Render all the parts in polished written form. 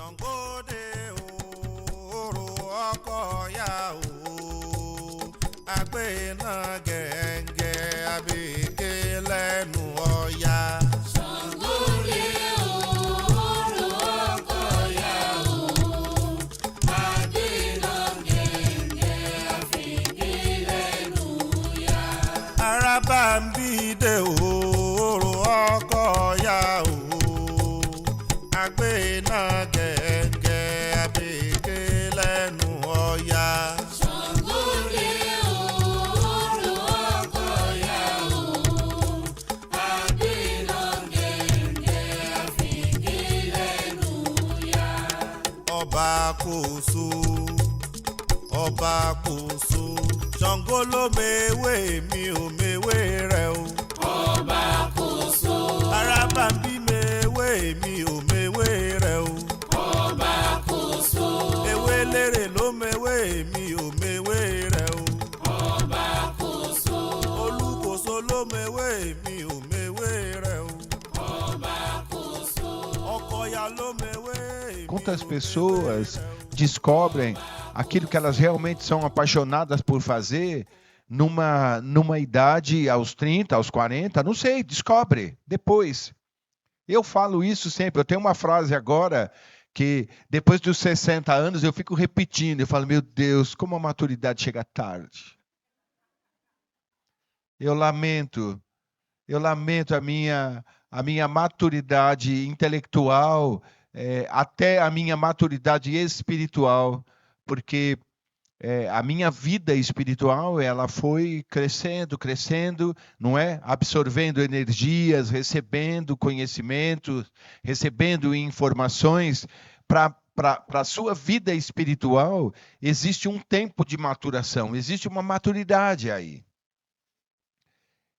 Ṣàngódé òòrò ọkọ̀ ya o, àgbẹ̀nà gẹ̀ǹgẹ̀ àbíké lẹ́nu ọya. Ṣàngódé òòrò ọkọ̀ ya o, àgbẹ̀nà gẹ̀ǹgẹ̀ àbíké lẹ́nu ọya. Arábàmbídé òòrò ọkọ̀ ya o, àgbẹ̀nà gẹ̀ǹgẹ̀ àbíké lẹ́nu ọya. Ṣàngódé òòrò ọkọ̀ ya o, àgbẹ̀nà gẹ̀ǹgẹ̀ àbíké lẹ́nu ọya. Ọba kòso, ọba kòso, Ṣàngó ló mewé mi ò mewé rẹ o. Ọba kòso, Arábàmbí mewé mi ò mewé rẹ o. ọba kòso, Ewé lérè ló mewé mi ò mewé rẹ o. ọba kòso, Olúkòso ló mewé mi ò mewé rẹ o. ọba kòso. Ọkọ̀ya ló mewé mi Quantas ò pessoas mewé rẹ o. descobrem aquilo que elas realmente são apaixonadas por fazer numa idade aos 30, aos 40, não sei, descobre depois. Eu falo isso sempre, eu tenho uma frase agora que depois dos 60 anos eu fico repetindo, eu falo, meu Deus, como a maturidade chega tarde. Eu lamento a minha maturidade intelectual, até a minha maturidade espiritual, porque a minha vida espiritual ela foi crescendo, não é? Absorvendo energias, recebendo conhecimentos, recebendo informações. Para a sua vida espiritual, existe um tempo de maturação, existe uma maturidade aí.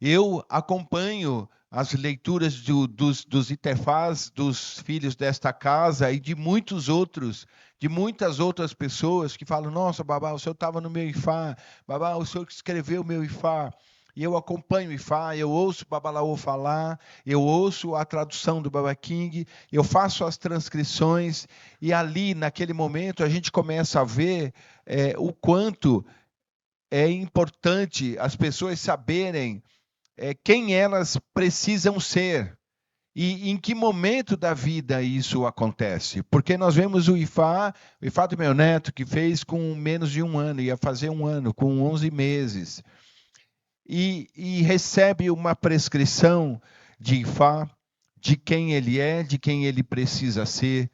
Eu acompanho as leituras dos Itefás, dos filhos desta casa e de muitas outras pessoas que falam, nossa, babá, o senhor estava no meu Ifá, babá, o senhor que escreveu o meu Ifá. E eu acompanho o Ifá, eu ouço o Babalaô falar, eu ouço a tradução do Baba King, eu faço as transcrições, e ali, naquele momento, a gente começa a ver o quanto é importante as pessoas saberem quem elas precisam ser e em que momento da vida isso acontece. Porque nós vemos o Ifá do meu neto, que fez com menos de um ano, ia fazer um ano, com 11 meses. E recebe uma prescrição de Ifá, de quem ele é, de quem ele precisa ser,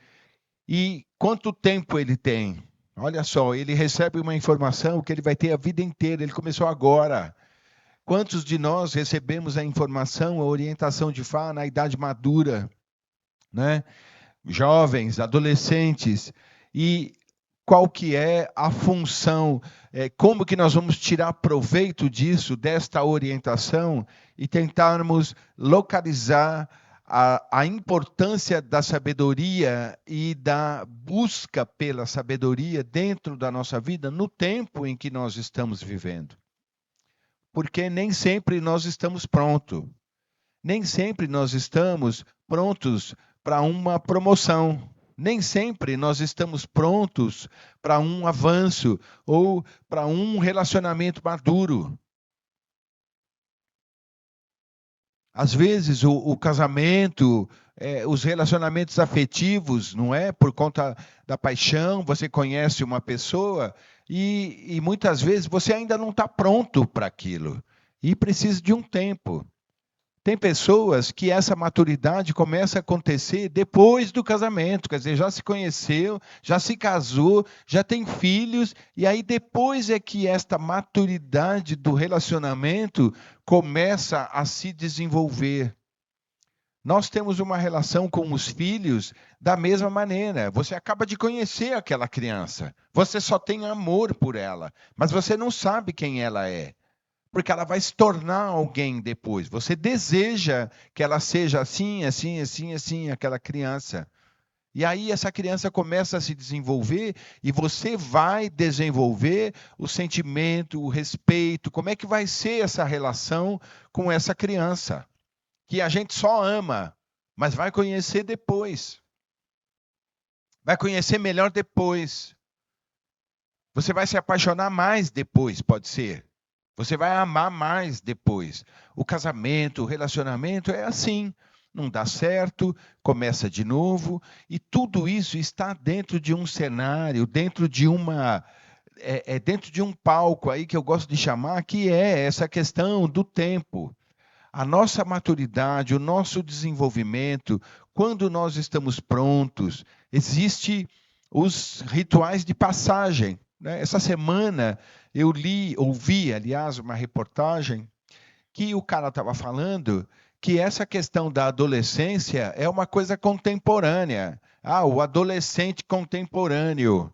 e quanto tempo ele tem. Olha só, ele recebe uma informação que ele vai ter a vida inteira, ele começou agora. Quantos de nós recebemos a informação, a orientação de Ifá na idade madura, né? Jovens, adolescentes, e qual que é a função, como que nós vamos tirar proveito disso, desta orientação, e tentarmos localizar a importância da sabedoria e da busca pela sabedoria dentro da nossa vida no tempo em que nós estamos vivendo. Porque nem sempre nós estamos prontos. Nem sempre nós estamos prontos para uma promoção. Nem sempre nós estamos prontos para um avanço ou para um relacionamento maduro. Às vezes o casamento, os relacionamentos afetivos, não é? Por conta da paixão, você conhece uma pessoa e muitas vezes você ainda não está pronto para aquilo e precisa de um tempo. Tem pessoas que essa maturidade começa a acontecer depois do casamento, quer dizer, já se conheceu, já se casou, já tem filhos, e aí depois é que esta maturidade do relacionamento começa a se desenvolver. Nós temos uma relação com os filhos da mesma maneira. Você acaba de conhecer aquela criança, você só tem amor por ela, mas você não sabe quem ela é. Porque ela vai se tornar alguém depois. Você deseja que ela seja assim, aquela criança. E aí essa criança começa a se desenvolver e você vai desenvolver o sentimento, o respeito. Como é que vai ser essa relação com essa criança? Que a gente só ama, mas vai conhecer depois. Vai conhecer melhor depois. Você vai se apaixonar mais depois, pode ser. Você vai amar mais depois. O casamento, o relacionamento é assim. Não dá certo, começa de novo. E tudo isso está dentro de um cenário, dentro de dentro de um palco aí que eu gosto de chamar, que é essa questão do tempo. A nossa maturidade, o nosso desenvolvimento, quando nós estamos prontos, existem os rituais de passagem. Né? Essa semana eu ouvi, aliás, uma reportagem que o cara estava falando que essa questão da adolescência é uma coisa contemporânea. O adolescente contemporâneo.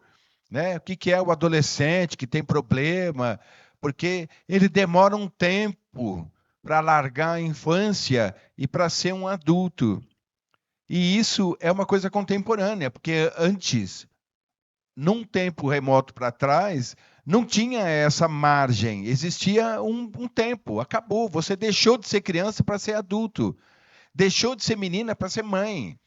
Né? O que é o adolescente que tem problema? Porque ele demora um tempo para largar a infância e para ser um adulto. E isso é uma coisa contemporânea, porque antes, num tempo remoto para trás, não tinha essa margem. Existia um tempo, acabou. Você deixou de ser criança para ser adulto. Deixou de ser menina para ser mãe.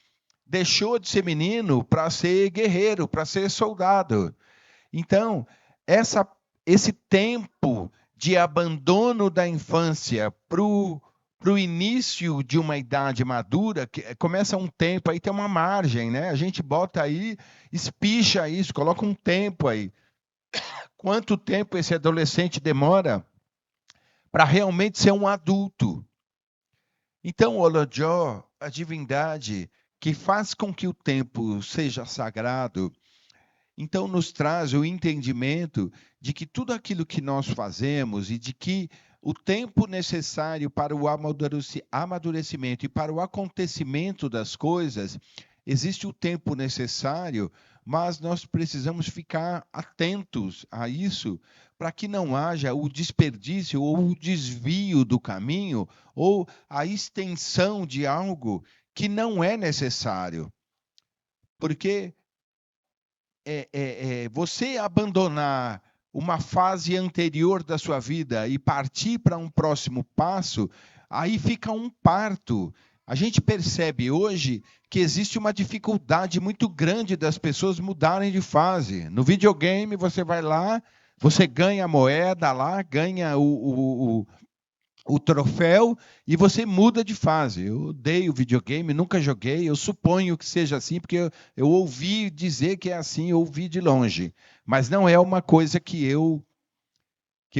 Deixou de ser menino para ser guerreiro, para ser soldado. Então, esse tempo de abandono da infância para o início de uma idade madura, começa um tempo, aí tem uma margem, né? A gente bota aí, espicha isso, coloca um tempo aí. Quanto tempo esse adolescente demora para realmente ser um adulto? Então, Olodjó, a divindade que faz com que o tempo seja sagrado, então nos traz o entendimento de que tudo aquilo que nós fazemos e de que o tempo necessário para o amadurecimento e para o acontecimento das coisas, existe o tempo necessário, mas nós precisamos ficar atentos a isso para que não haja o desperdício ou o desvio do caminho ou a extensão de algo que não é necessário. Porque você abandonar uma fase anterior da sua vida e partir para um próximo passo, aí fica um parto. A gente percebe hoje que existe uma dificuldade muito grande das pessoas mudarem de fase. No videogame, você vai lá, você ganha a moeda lá, ganha o troféu e você muda de fase. Eu odeio videogame, nunca joguei, eu suponho que seja assim, porque eu ouvi dizer que é assim, eu ouvi de longe. Mas não é uma coisa que eu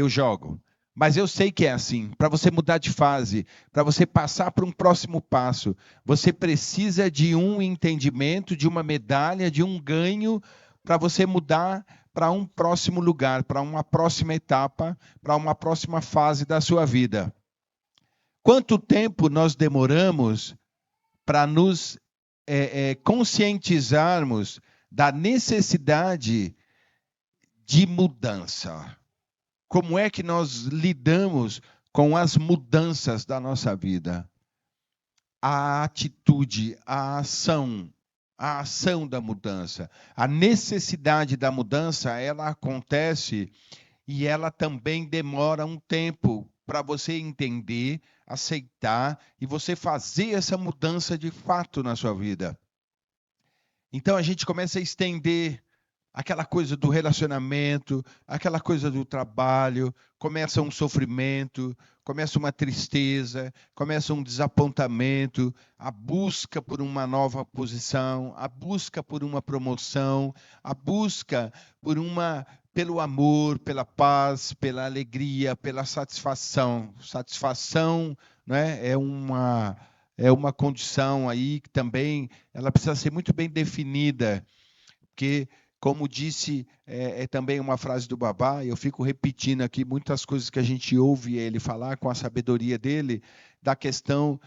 jogo. Mas eu sei que é assim. Para você mudar de fase, para você passar para um próximo passo, você precisa de um entendimento, de uma medalha, de um ganho, para você mudar para um próximo lugar, para uma próxima etapa, para uma próxima fase da sua vida. Quanto tempo nós demoramos para nos conscientizarmos da necessidade de mudança? Como é que nós lidamos com as mudanças da nossa vida? A atitude, a ação da mudança. A necessidade da mudança, ela acontece e ela também demora um tempo para você entender, aceitar e você fazer essa mudança de fato na sua vida. Então a gente começa a estender aquela coisa do relacionamento, aquela coisa do trabalho, começa um sofrimento, começa uma tristeza, começa um desapontamento, a busca por uma nova posição, a busca por uma promoção, a busca pelo amor, pela paz, pela alegria, pela satisfação. Satisfação, né, é uma condição aí que também ela precisa ser muito bem definida, porque como disse, também uma frase do Babá, eu fico repetindo aqui muitas coisas que a gente ouve ele falar com a sabedoria dele, da questão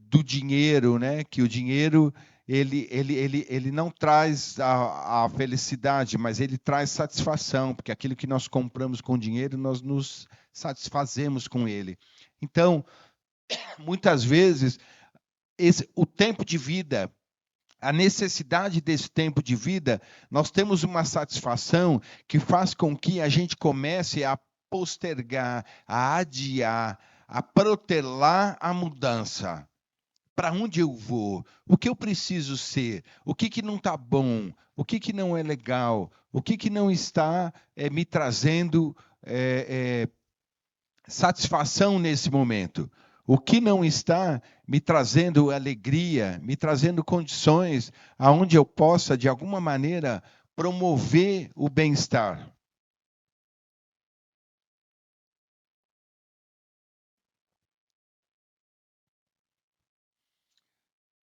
do dinheiro, né? Que o dinheiro ele não traz a felicidade, mas ele traz satisfação, porque aquilo que nós compramos com dinheiro, nós nos satisfazemos com ele. Então, muitas vezes, o tempo de vida, a necessidade desse tempo de vida, nós temos uma satisfação que faz com que a gente comece a postergar, a adiar, a protelar a mudança. para onde eu vou, o que eu preciso ser, o que não está bom, o que não é legal, o que não está me trazendo satisfação nesse momento. O que não está me trazendo alegria, me trazendo condições aonde eu possa, de alguma maneira, promover o bem-estar.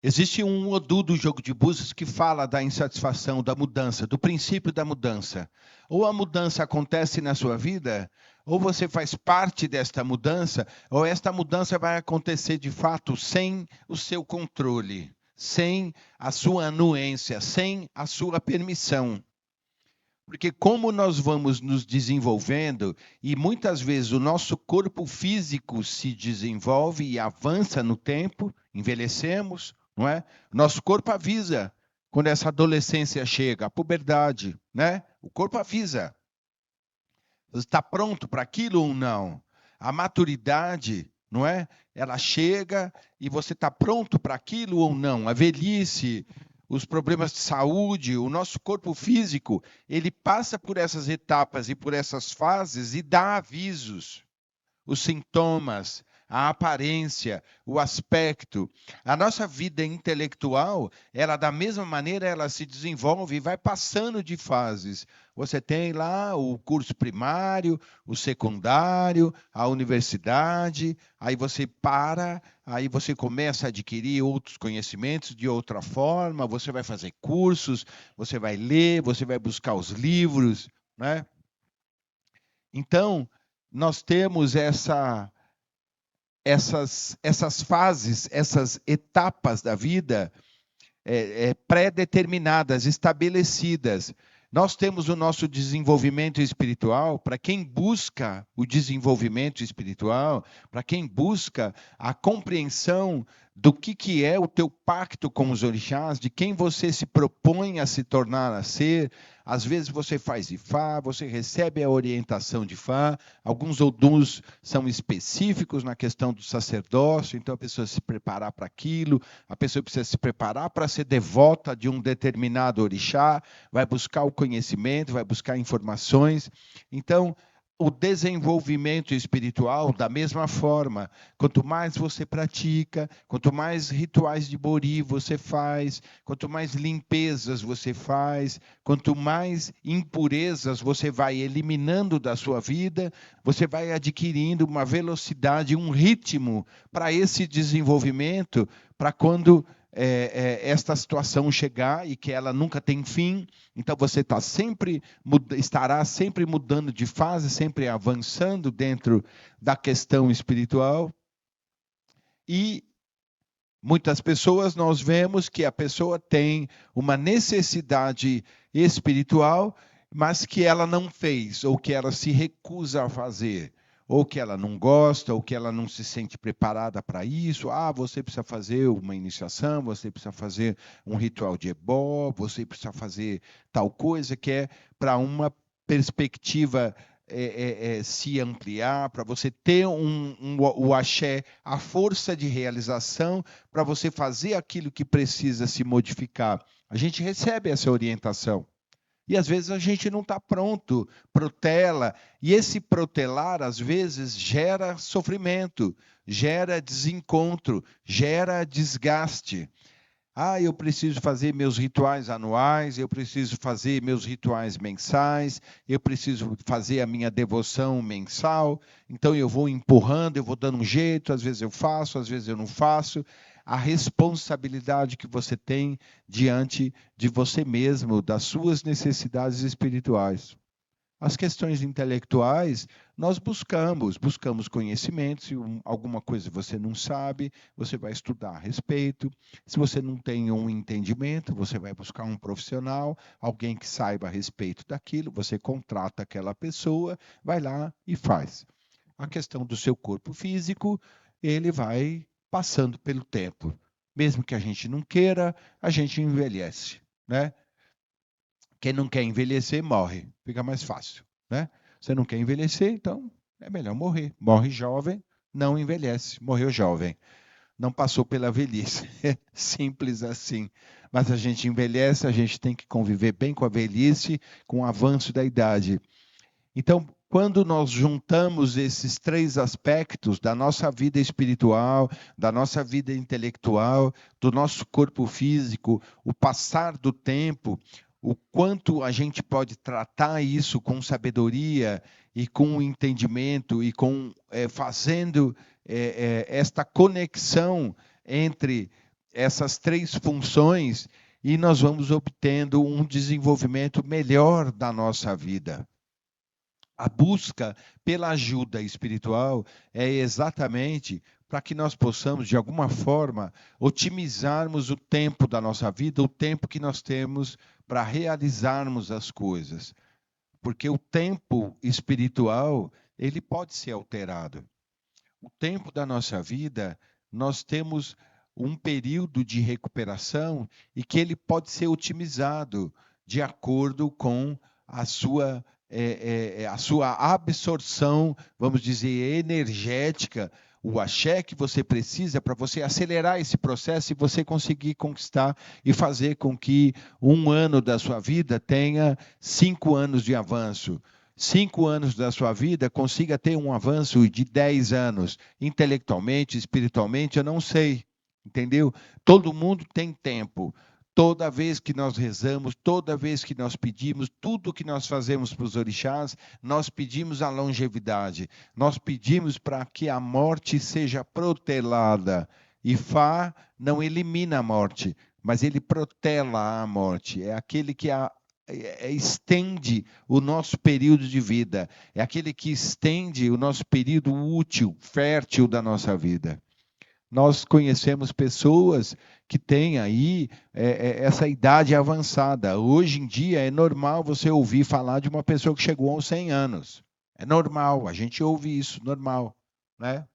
Existe um Odu do jogo de búzios que fala da insatisfação, da mudança, do princípio da mudança. Ou a mudança acontece na sua vida, ou você faz parte desta mudança, ou esta mudança vai acontecer de fato sem o seu controle, sem a sua anuência, sem a sua permissão. Porque como nós vamos nos desenvolvendo, e muitas vezes o nosso corpo físico se desenvolve e avança no tempo, envelhecemos, não é? Nosso corpo avisa quando essa adolescência chega, a puberdade, né? O corpo avisa. Você está pronto para aquilo ou não? A maturidade, não é? Ela chega e você está pronto para aquilo ou não? A velhice, os problemas de saúde, o nosso corpo físico, ele passa por essas etapas e por essas fases e dá avisos, os sintomas, a aparência, o aspecto. A nossa vida intelectual, ela da mesma maneira, ela se desenvolve e vai passando de fases. Você tem lá o curso primário, o secundário, a universidade, aí você para, aí você começa a adquirir outros conhecimentos de outra forma, você vai fazer cursos, você vai ler, você vai buscar os livros, né? Então, nós temos essas fases, essas etapas da vida pré-determinadas, estabelecidas. Nós temos o nosso desenvolvimento espiritual, para quem busca o desenvolvimento espiritual, para quem busca a compreensão do que é o teu pacto com os orixás, de quem você se propõe a se tornar a ser. Às vezes você faz Ifá, você recebe a orientação de Ifá, alguns Oduns são específicos na questão do sacerdócio, então a pessoa se preparar para aquilo, a pessoa precisa se preparar para ser devota de um determinado orixá, vai buscar o conhecimento, vai buscar informações. Então, o desenvolvimento espiritual, da mesma forma, quanto mais você pratica, quanto mais rituais de Bori você faz, quanto mais limpezas você faz, quanto mais impurezas você vai eliminando da sua vida, você vai adquirindo uma velocidade, um ritmo para esse desenvolvimento, para quando esta situação chegar e que ela nunca tem fim. Então você estará sempre mudando de fase, sempre avançando dentro da questão espiritual. E muitas pessoas, nós vemos que a pessoa tem uma necessidade espiritual, mas que ela não fez, ou que ela se recusa a fazer, ou que ela não gosta, ou que ela não se sente preparada para isso. Você precisa fazer uma iniciação, você precisa fazer um ritual de ebó, você precisa fazer tal coisa, que é para uma perspectiva se ampliar, para você ter o axé, a força de realização, para você fazer aquilo que precisa se modificar. A gente recebe essa orientação. E às vezes a gente não está pronto, protela. E esse protelar, às vezes, gera sofrimento, gera desencontro, gera desgaste. Eu preciso fazer meus rituais anuais, eu preciso fazer meus rituais mensais, eu preciso fazer a minha devoção mensal. Então eu vou empurrando, eu vou dando um jeito, às vezes eu faço, às vezes eu não faço. A responsabilidade que você tem diante de você mesmo, das suas necessidades espirituais. As questões intelectuais, nós buscamos conhecimento. Se alguma coisa você não sabe, você vai estudar a respeito. Se você não tem um entendimento, você vai buscar um profissional, alguém que saiba a respeito daquilo, você contrata aquela pessoa, vai lá e faz. A questão do seu corpo físico, ele vai passando pelo tempo. Mesmo que a gente não queira, a gente envelhece, né? Quem não quer envelhecer, morre. Fica mais fácil, né? Você não quer envelhecer, então é melhor morrer. Morre jovem, não envelhece. Morreu jovem. não passou pela velhice. Simples assim. Mas a gente envelhece, a gente tem que conviver bem com a velhice, com o avanço da idade. Então, quando nós juntamos esses três aspectos da nossa vida espiritual, da nossa vida intelectual, do nosso corpo físico, o passar do tempo, o quanto a gente pode tratar isso com sabedoria e com entendimento e com fazendo esta conexão entre essas três funções, e nós vamos obtendo um desenvolvimento melhor da nossa vida. A busca pela ajuda espiritual é exatamente para que nós possamos, de alguma forma, otimizarmos o tempo da nossa vida, o tempo que nós temos para realizarmos as coisas. Porque o tempo espiritual, ele pode ser alterado. O tempo da nossa vida, nós temos um período de recuperação e que ele pode ser otimizado de acordo com a sua absorção, vamos dizer, energética, o axé que você precisa para você acelerar esse processo e você conseguir conquistar e fazer com que 1 ano da sua vida tenha 5 anos de avanço. 5 anos da sua vida consiga ter um avanço de 10 anos, intelectualmente, espiritualmente, eu não sei, entendeu? Todo mundo tem tempo. Toda vez que nós rezamos, toda vez que nós pedimos, tudo que nós fazemos para os orixás, nós pedimos a longevidade. Nós pedimos para que a morte seja protelada. E Fá não elimina a morte, mas ele protela a morte. É aquele que estende o nosso período de vida. É aquele que estende o nosso período útil, fértil da nossa vida. Nós conhecemos pessoas que têm aí essa idade avançada. Hoje em dia é normal você ouvir falar de uma pessoa que chegou aos 100 anos. É normal, a gente ouve isso, normal, né?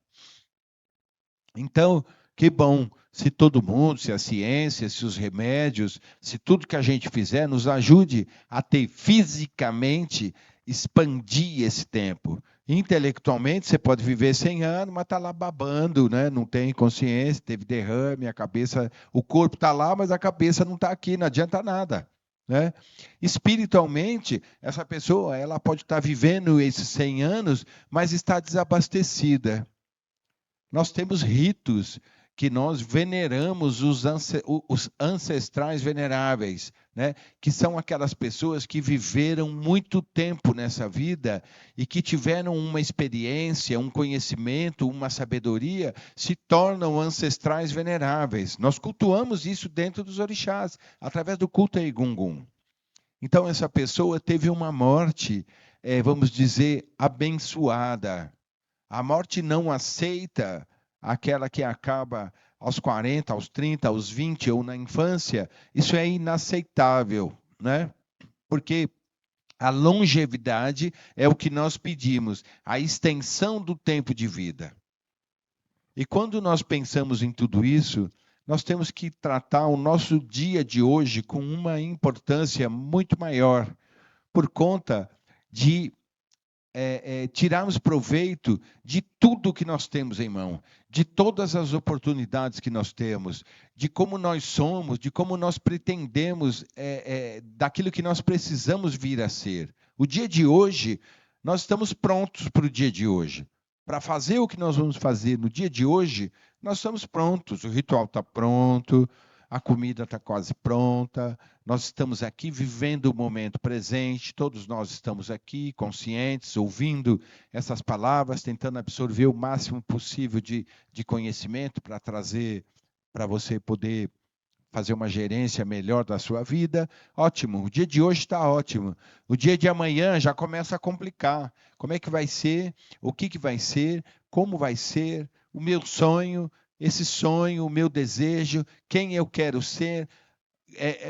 Então, que bom se todo mundo, se a ciência, se os remédios, se tudo que a gente fizer nos ajude a ter fisicamente, expandir esse tempo. Intelectualmente, você pode viver 100 anos, mas está lá babando, né? Não tem consciência, teve derrame, a cabeça, o corpo está lá, mas a cabeça não está aqui, não adianta nada, né? Espiritualmente, essa pessoa ela pode estar vivendo esses 100 anos, mas está desabastecida. Nós temos ritos que nós veneramos os ancestrais veneráveis, né? Que são aquelas pessoas que viveram muito tempo nessa vida e que tiveram uma experiência, um conhecimento, uma sabedoria, se tornam ancestrais veneráveis. Nós cultuamos isso dentro dos orixás, através do culto a Egungun. Então, essa pessoa teve uma morte, vamos dizer, abençoada. A morte não aceita aquela que acaba aos 40, aos 30, aos 20 ou na infância, isso é inaceitável, né? Porque a longevidade é o que nós pedimos, a extensão do tempo de vida. E quando nós pensamos em tudo isso, nós temos que tratar o nosso dia de hoje com uma importância muito maior, por conta de tirarmos proveito de tudo que nós temos em mão, de todas as oportunidades que nós temos, de como nós somos, de como nós pretendemos, daquilo que nós precisamos vir a ser. O dia de hoje, nós estamos prontos para o dia de hoje. Para fazer o que nós vamos fazer no dia de hoje, nós estamos prontos. O ritual está pronto, a comida está quase pronta, nós estamos aqui vivendo o momento presente, todos nós estamos aqui conscientes, ouvindo essas palavras, tentando absorver o máximo possível de conhecimento para trazer, para você poder fazer uma gerência melhor da sua vida. Ótimo, o dia de hoje está ótimo. O dia de amanhã já começa a complicar. Como é que vai ser? O que vai ser? Como vai ser? O meu sonho, esse sonho, o meu desejo, quem eu quero ser,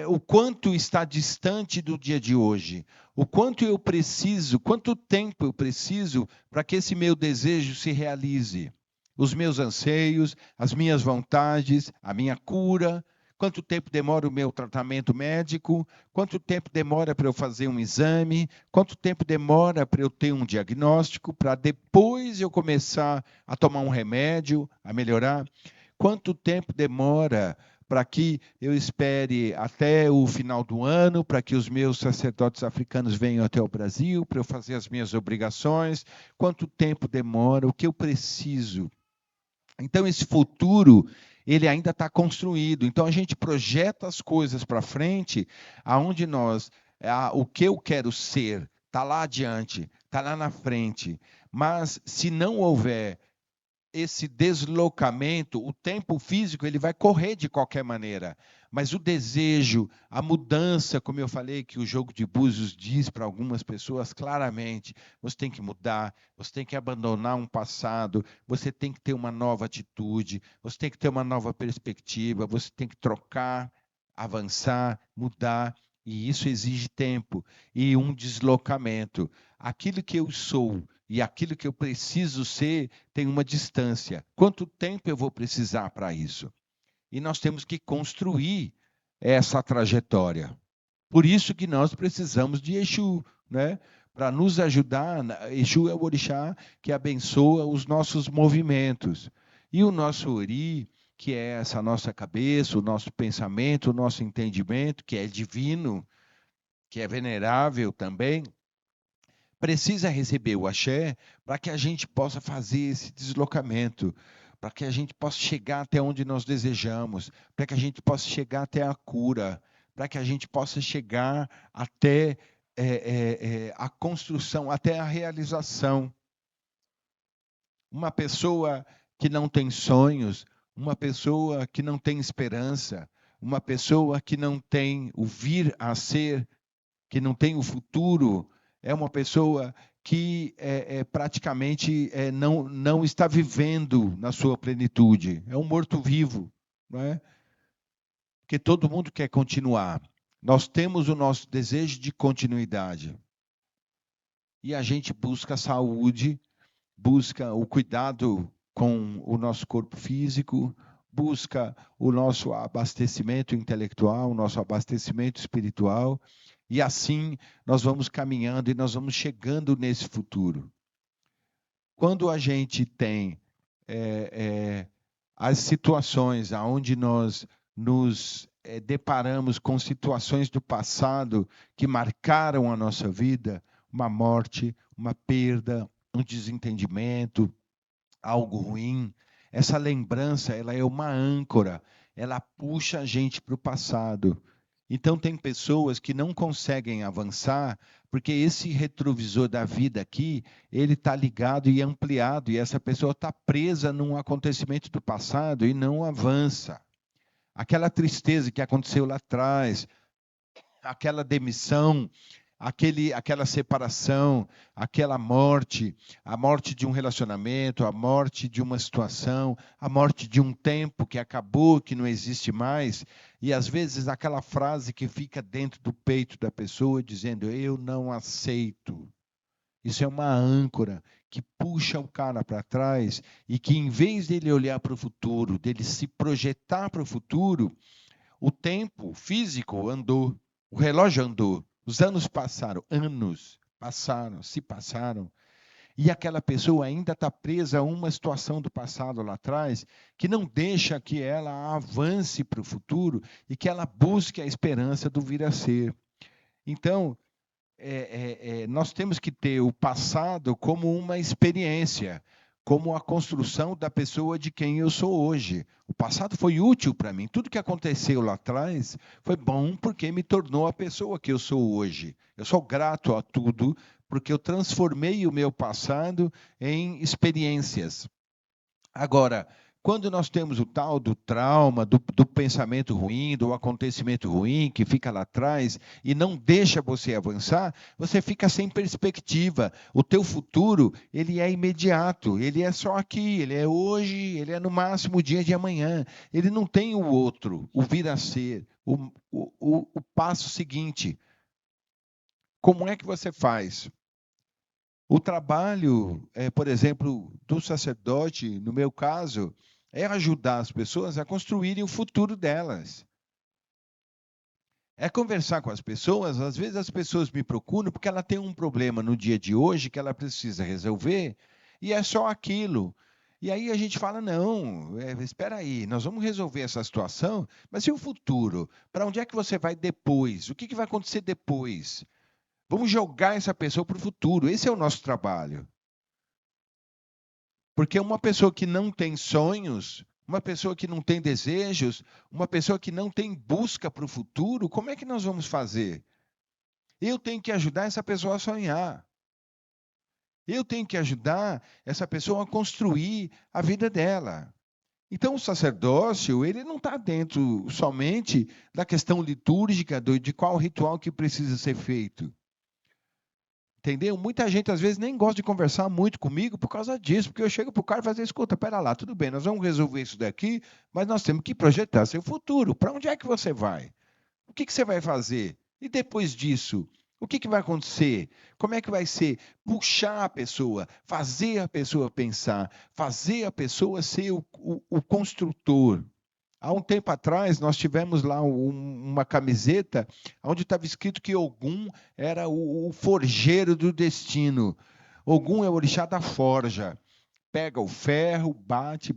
o quanto está distante do dia de hoje, o quanto eu preciso, quanto tempo eu preciso para que esse meu desejo se realize. Os meus anseios, as minhas vontades, a minha cura, quanto tempo demora o meu tratamento médico, quanto tempo demora para eu fazer um exame, quanto tempo demora para eu ter um diagnóstico, para depois eu começar a tomar um remédio, a melhorar. Quanto tempo demora para que eu espere até o final do ano, para que os meus sacerdotes africanos venham até o Brasil, para eu fazer as minhas obrigações? Quanto tempo demora? O que eu preciso? Então, esse futuro, ele ainda está construído. Então, a gente projeta as coisas para frente, aonde o que eu quero ser, está lá adiante, está lá na frente. Mas, se não houver esse deslocamento, o tempo físico ele vai correr de qualquer maneira, mas o desejo, a mudança, como eu falei, que o jogo de búzios diz para algumas pessoas claramente, você tem que mudar, você tem que abandonar um passado, você tem que ter uma nova atitude, você tem que ter uma nova perspectiva, você tem que trocar, avançar, mudar, e isso exige tempo e um deslocamento. Aquilo que eu sou e aquilo que eu preciso ser tem uma distância. Quanto tempo eu vou precisar para isso? E nós temos que construir essa trajetória. Por isso que nós precisamos de Exu, né? Para nos ajudar. Exu é o orixá que abençoa os nossos movimentos. E o nosso Ori, que é essa nossa cabeça, o nosso pensamento, o nosso entendimento, que é divino, que é venerável também, precisa receber o axé para que a gente possa fazer esse deslocamento, para que a gente possa chegar até onde nós desejamos, para que a gente possa chegar até a cura, para que a gente possa chegar até a construção, até a realização. Uma pessoa que não tem sonhos, uma pessoa que não tem esperança, uma pessoa que não tem o vir a ser, que não tem o futuro, é uma pessoa que praticamente não está vivendo na sua plenitude. É um morto-vivo, não é? Porque todo mundo quer continuar. Nós temos o nosso desejo de continuidade. E a gente busca a saúde, busca o cuidado com o nosso corpo físico, busca o nosso abastecimento intelectual, o nosso abastecimento espiritual, e assim nós vamos caminhando e nós vamos chegando nesse futuro. Quando a gente tem as situações onde nós nos deparamos com situações do passado que marcaram a nossa vida, uma morte, uma perda, um desentendimento, algo ruim, essa lembrança ela é uma âncora, ela puxa a gente para o passado. Então, tem pessoas que não conseguem avançar, porque esse retrovisor da vida aqui, ele está ligado e ampliado, e essa pessoa está presa num acontecimento do passado e não avança. Aquela tristeza que aconteceu lá atrás, aquela demissão, aquela separação, aquela morte, a morte de um relacionamento, a morte de uma situação, a morte de um tempo que acabou, que não existe mais, e às vezes aquela frase que fica dentro do peito da pessoa dizendo, eu não aceito. Isso é uma âncora que puxa o cara para trás e que em vez dele olhar para o futuro, dele se projetar para o futuro, o tempo físico andou, o relógio andou. Os anos passaram, se passaram, e aquela pessoa ainda está presa a uma situação do passado lá atrás, que não deixa que ela avance para o futuro e que ela busque a esperança do vir a ser. Então, nós temos que ter o passado como uma experiência, como a construção da pessoa de quem eu sou hoje. O passado foi útil para mim. Tudo que aconteceu lá atrás foi bom porque me tornou a pessoa que eu sou hoje. Eu sou grato a tudo porque eu transformei o meu passado em experiências. Agora, quando nós temos o tal do trauma, do pensamento ruim, do acontecimento ruim que fica lá atrás e não deixa você avançar, você fica sem perspectiva. O teu futuro, ele é imediato, ele é só aqui, ele é hoje, ele é no máximo o dia de amanhã. Ele não tem o outro, o vir a ser, o passo seguinte. Como é que você faz? O trabalho, por exemplo, do sacerdote, no meu caso, é ajudar as pessoas a construírem o futuro delas. É conversar com as pessoas, às vezes as pessoas me procuram porque ela tem um problema no dia de hoje que ela precisa resolver, e é só aquilo. E aí a gente fala, não, espera aí, nós vamos resolver essa situação, mas e o futuro? Para onde é que você vai depois? O que vai acontecer depois? Vamos jogar essa pessoa para o futuro. Esse é o nosso trabalho. Porque uma pessoa que não tem sonhos, uma pessoa que não tem desejos, uma pessoa que não tem busca para o futuro, como é que nós vamos fazer? Eu tenho que ajudar essa pessoa a sonhar. Eu tenho que ajudar essa pessoa a construir a vida dela. Então, o sacerdócio, ele não está dentro somente da questão litúrgica, de qual ritual que precisa ser feito. Entendeu? Muita gente, às vezes, nem gosta de conversar muito comigo por causa disso, porque eu chego para o cara e falo, escuta, pera lá, tudo bem, nós vamos resolver isso daqui, mas nós temos que projetar seu futuro. Para onde é que você vai? O que você vai fazer? E depois disso? O que vai acontecer? Como é que vai ser? Puxar a pessoa, fazer a pessoa pensar, fazer a pessoa ser o construtor. Há um tempo atrás, nós tivemos lá uma camiseta onde estava escrito que Ogum era o forjeiro do destino. Ogum é o orixá da forja. Pega o ferro, bate,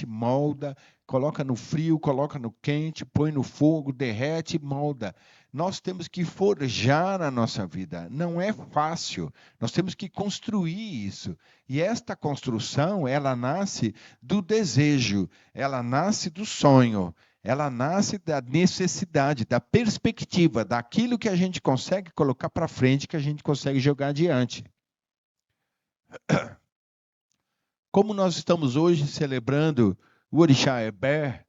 molda, coloca no frio, coloca no quente, põe no fogo, derrete, molda. Nós temos que forjar a nossa vida. Não é fácil. Nós temos que construir isso. E esta construção, ela nasce do desejo, ela nasce do sonho, ela nasce da necessidade, da perspectiva, daquilo que a gente consegue colocar para frente, que a gente consegue jogar adiante. Como nós estamos hoje celebrando o Orixá Ebé,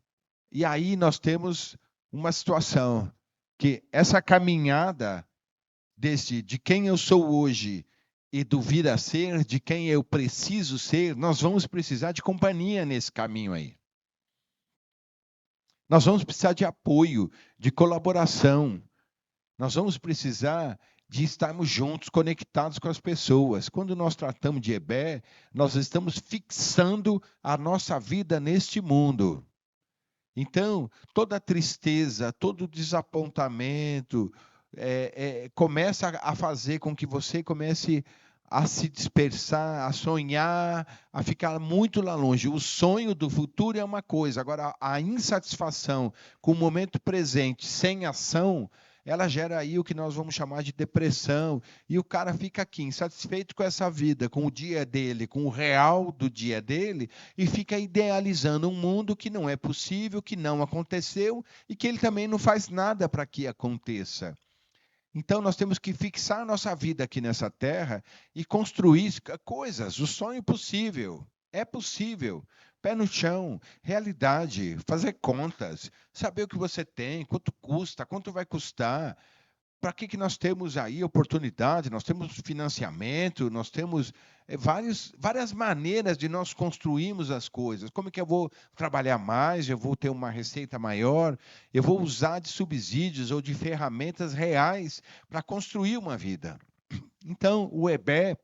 e aí nós temos uma situação que essa caminhada de quem eu sou hoje e do vir a ser, de quem eu preciso ser, nós vamos precisar de companhia nesse caminho aí. Nós vamos precisar de apoio, de colaboração. Nós vamos precisar de estarmos juntos, conectados com as pessoas. Quando nós tratamos de Ebé, nós estamos fixando a nossa vida neste mundo. Então, toda tristeza, todo desapontamento começa a fazer com que você comece a se dispersar, a sonhar, a ficar muito lá longe. O sonho do futuro é uma coisa, agora a insatisfação com o momento presente, sem ação, ela gera aí o que nós vamos chamar de depressão, e o cara fica aqui, insatisfeito com essa vida, com o dia dele, com o real do dia dele, e fica idealizando um mundo que não é possível, que não aconteceu, e que ele também não faz nada para que aconteça. Então, nós temos que fixar a nossa vida aqui nessa terra e construir coisas, o sonho possível. É possível. Pé no chão, realidade, fazer contas, saber o que você tem, quanto custa, quanto vai custar. Para que nós temos aí oportunidade, nós temos financiamento, nós temos várias maneiras de nós construirmos as coisas. Como é que eu vou trabalhar mais, eu vou ter uma receita maior, eu vou usar de subsídios ou de ferramentas reais para construir uma vida. Então, o Ebé,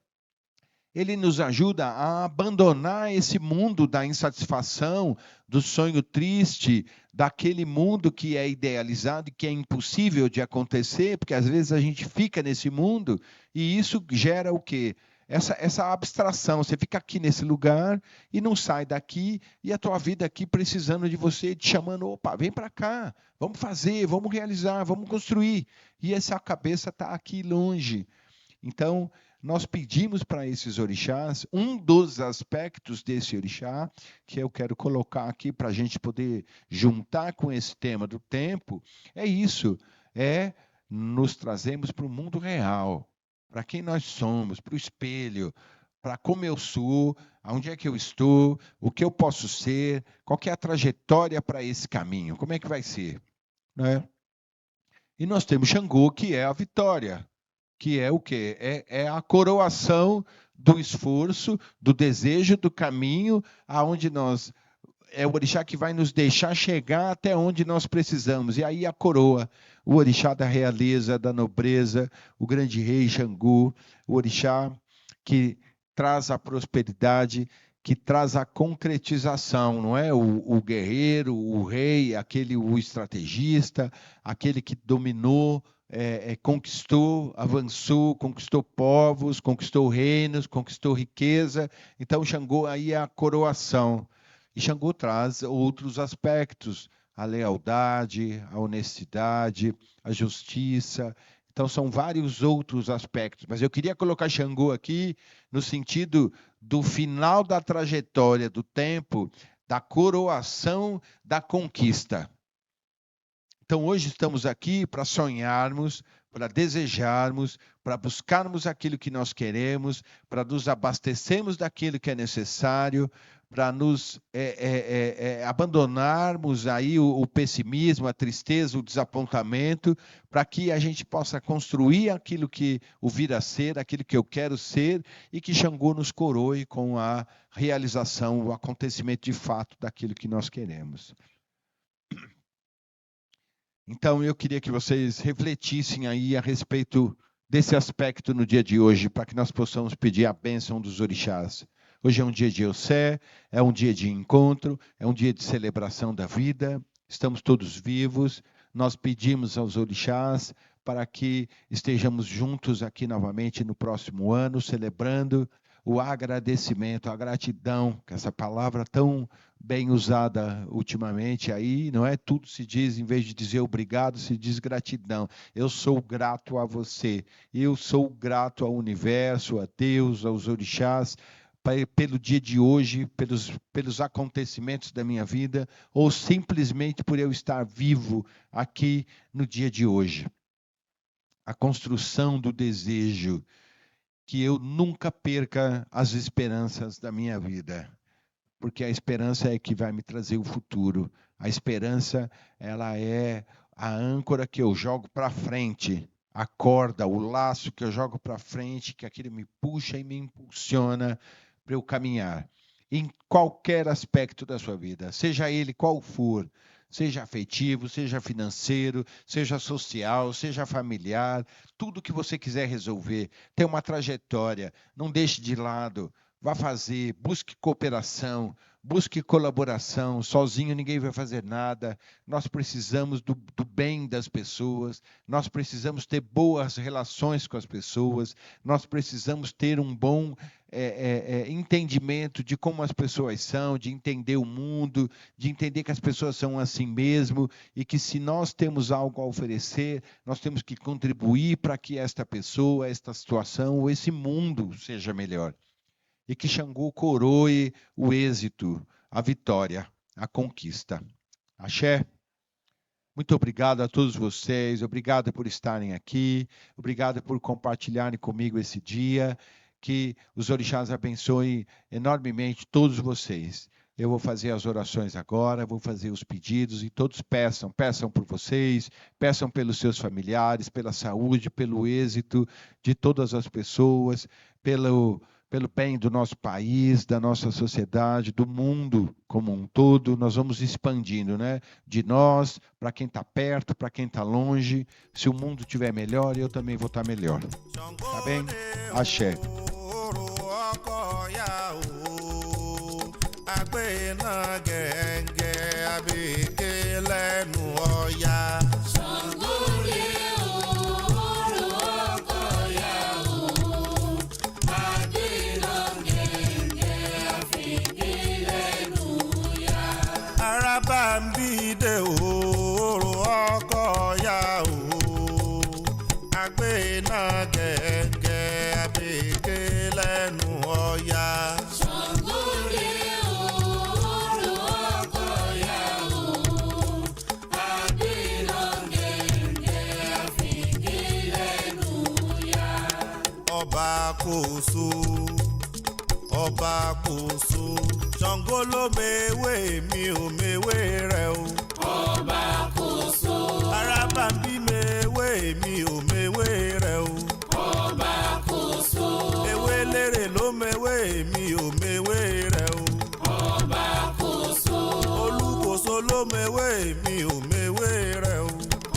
ele nos ajuda a abandonar esse mundo da insatisfação, do sonho triste, daquele mundo que é idealizado e que é impossível de acontecer, porque às vezes a gente fica nesse mundo e isso gera o quê? Essa abstração, você fica aqui nesse lugar e não sai daqui, e a tua vida aqui precisando de você, te chamando, opa, vem para cá, vamos fazer, vamos realizar, vamos construir. E essa cabeça está aqui longe. Então, nós pedimos para esses orixás, um dos aspectos desse orixá, que eu quero colocar aqui para a gente poder juntar com esse tema do tempo, é isso, nos trazemos para o mundo real, para quem nós somos, para o espelho, para como eu sou, aonde é que eu estou, o que eu posso ser, qual que é a trajetória para esse caminho, como é que vai ser, não é? E nós temos Xangô, que é a vitória, que é o quê? É a coroação do esforço, do desejo, do caminho, aonde nós... É o orixá que vai nos deixar chegar até onde nós precisamos. E aí a coroa, o orixá da realeza, da nobreza, o grande rei Xangô, o orixá que traz a prosperidade, que traz a concretização, não é? O guerreiro, o rei, o estrategista, aquele que dominou conquistou, avançou, conquistou povos, conquistou reinos, conquistou riqueza. Então, Xangô aí é a coroação. E Xangô traz outros aspectos, a lealdade, a honestidade, a justiça. Então, são vários outros aspectos. Mas eu queria colocar Xangô aqui no sentido do final da trajetória do tempo, da coroação da conquista. Então, hoje estamos aqui para sonharmos, para desejarmos, para buscarmos aquilo que nós queremos, para nos abastecermos daquilo que é necessário, para nos abandonarmos aí o pessimismo, a tristeza, o desapontamento, para que a gente possa construir aquilo que o vir a ser, aquilo que eu quero ser, e que Xangô nos coroe com a realização, o acontecimento de fato daquilo que nós queremos. Então, eu queria que vocês refletissem aí a respeito desse aspecto no dia de hoje, para que nós possamos pedir a bênção dos orixás. Hoje é um dia de Eucé, é um dia de encontro, é um dia de celebração da vida, estamos todos vivos, nós pedimos aos orixás para que estejamos juntos aqui novamente no próximo ano, celebrando o agradecimento, a gratidão, que essa palavra tão bem usada ultimamente aí, não é? Tudo se diz, em vez de dizer obrigado, se diz gratidão. Eu sou grato a você, eu sou grato ao universo, a Deus, aos orixás, pelo dia de hoje, pelos acontecimentos da minha vida, ou simplesmente por eu estar vivo aqui no dia de hoje. A construção do desejo, que eu nunca perca as esperanças da minha vida, porque a esperança é que vai me trazer o futuro. A esperança, ela é a âncora que eu jogo para frente, a corda, o laço que eu jogo para frente, que aquilo me puxa e me impulsiona para eu caminhar. Em qualquer aspecto da sua vida, seja ele qual for, seja afetivo, seja financeiro, seja social, seja familiar, tudo que você quiser resolver, tem uma trajetória, não deixe de lado, vá fazer, busque cooperação, busque colaboração, sozinho ninguém vai fazer nada, nós precisamos do bem das pessoas, nós precisamos ter boas relações com as pessoas, nós precisamos ter um bom entendimento de como as pessoas são, de entender o mundo, de entender que as pessoas são assim mesmo, e que se nós temos algo a oferecer, nós temos que contribuir para que esta pessoa, esta situação, ou esse mundo seja melhor. E que Xangô coroe o êxito, a vitória, a conquista. Axé. Muito obrigado a todos vocês, obrigado por estarem aqui, obrigado por compartilharem comigo esse dia, que os orixás abençoem enormemente todos vocês. Eu vou fazer as orações agora, vou fazer os pedidos e todos peçam por vocês, peçam pelos seus familiares, pela saúde, pelo êxito de todas as pessoas, pelo bem do nosso país, da nossa sociedade, do mundo como um todo. Nós vamos expandindo, né? De nós, para quem está perto, para quem está longe. Se o mundo estiver melhor, eu também vou estar melhor. Tá bem? Axé. Bambide ooro ọkọ ya o, agbena gẹ́gẹ́ abeke lẹ́nu ọya. Ṣàngóre ooro ọkọ ya o, agbena gẹ́gẹ́ abeke lẹ́nu ya. Ọba kòso, ọba kòso. Ṣàngó ló mewé mi ò mewé rẹ o. Ọba kòso. Arábàmbí mewé mi ò mewé rẹ o. Ọba kòso. Ewé lérè ló mewé mi ò mewé rẹ o. Ọba kòso. Olúkòso ló mewé mi ò mewé rẹ o.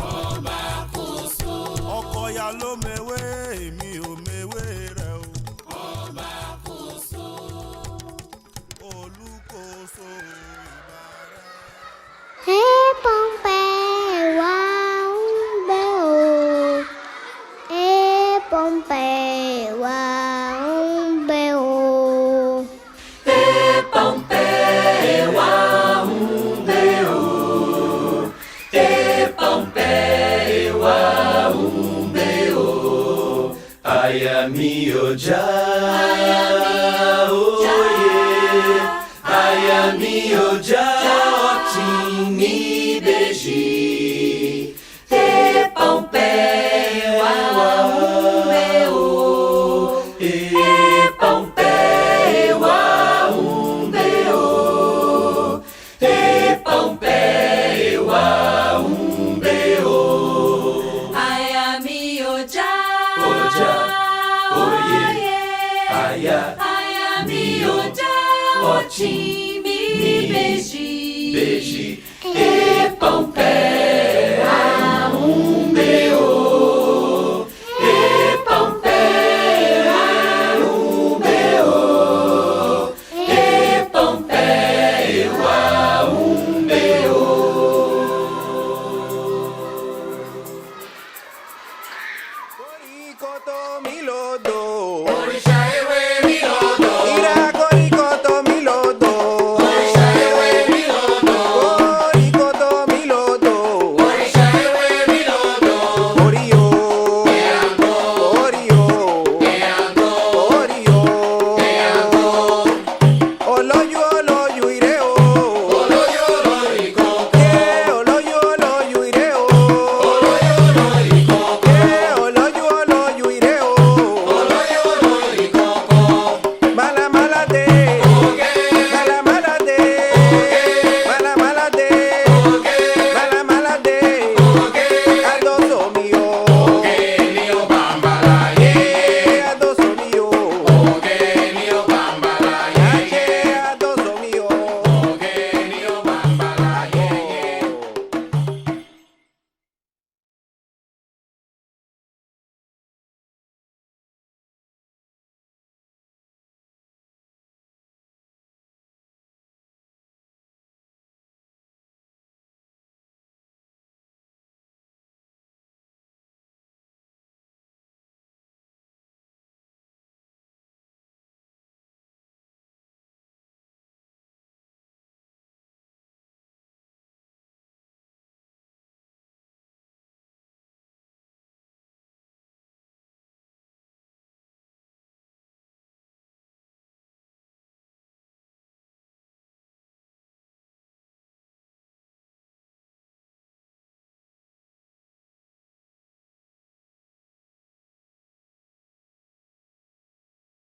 Ọba kòso. Ọkọ̀yà ló mewé mi ò mewé rẹ o. Ọba kòso. Olúkòso ìbàrẹ̀. Hey, Pompey, wow, Pompeu a Umbeu. Pompeu a Umbeu. Pompeu a Umbeu. Aya mioja, aya mioja, otini beji. Pompeu a Umbeu. Pompeu a Umbeu. Pompeu a Umbeu. Aya mioja. Oja, oye, aya, mioja, otimi beji. beji. Pompeu a Umbeu. Pompeu a Umbeu. Pompeu a Umbeu. Korikoto milodo, Orixá